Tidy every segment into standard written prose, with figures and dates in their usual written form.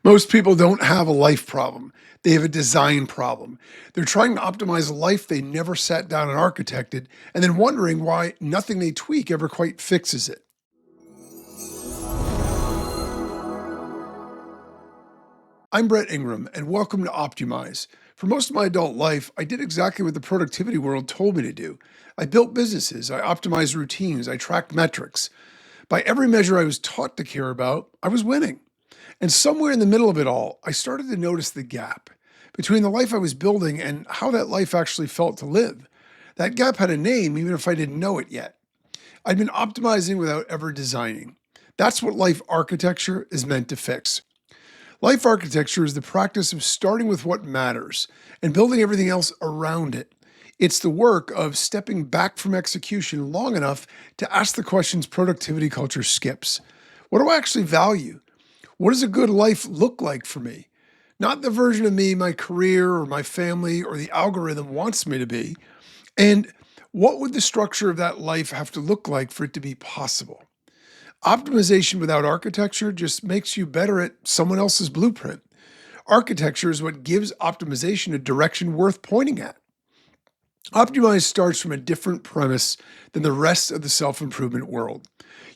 Most people don't have a life problem. They have a design problem. They're trying to optimize a life they never sat down and architected, and then wondering why nothing they tweak ever quite fixes it. I'm Brett Ingram, and welcome to optYOUmize. For most of my adult life, I did exactly what the productivity world told me to do. I built businesses, I optimized routines, I tracked metrics. By every measure I was taught to care about, I was winning. And somewhere in the middle of it all, I started to notice the gap between the life I was building and how that life actually felt to live. That gap had a name, even if I didn't know it yet. I'd been optimizing without ever designing. That's what life architecture is meant to fix. Life architecture is the practice of starting with what matters and building everything else around it. It's the work of stepping back from execution long enough to ask the questions productivity culture skips. What do I actually value? What does a good life look like for me? Not the version of me my career or my family or the algorithm wants me to be. And what would the structure of that life have to look like for it to be possible? Optimization without architecture just makes you better at someone else's blueprint. Architecture is what gives optimization a direction worth pointing at. optYOUmize starts from a different premise than the rest of the self-improvement world.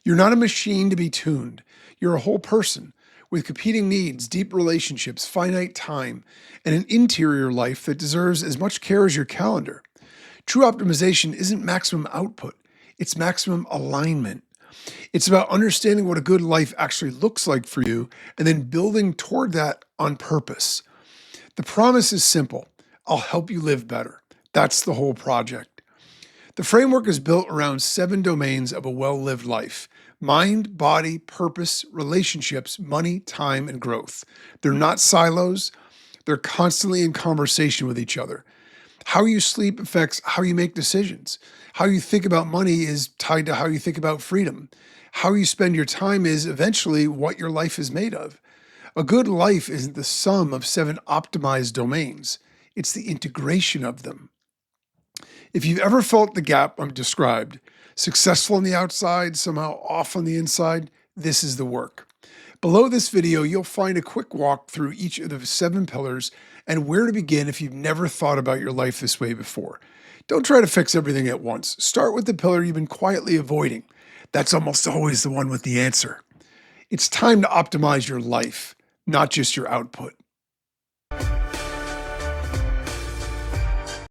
You're not a machine to be tuned. You're a whole person with competing needs, deep relationships, finite time, and an interior life that deserves as much care as your calendar. True optimization isn't maximum output, it's maximum alignment. It's about understanding what a good life actually looks like for you and then building toward that on purpose. The promise is simple: I'll help you live better. That's the whole project. The framework is built around 7 domains of a well-lived life: mind, body, purpose, relationships, money, time, and growth. They're not silos. They're constantly in conversation with each other. How you sleep affects how you make decisions. How you think about money is tied to how you think about freedom. How you spend your time is eventually what your life is made of. A good life isn't the sum of 7 optimized domains. It's the integration of them. If you've ever felt the gap I'm described, successful on the outside, somehow off on the inside, this is the work. Below this video, you'll find a quick walk through each of the 7 pillars and where to begin if you've never thought about your life this way before. Don't try to fix everything at once. Start with the pillar you've been quietly avoiding. That's almost always the one with the answer. It's time to optimize your life, not just your output.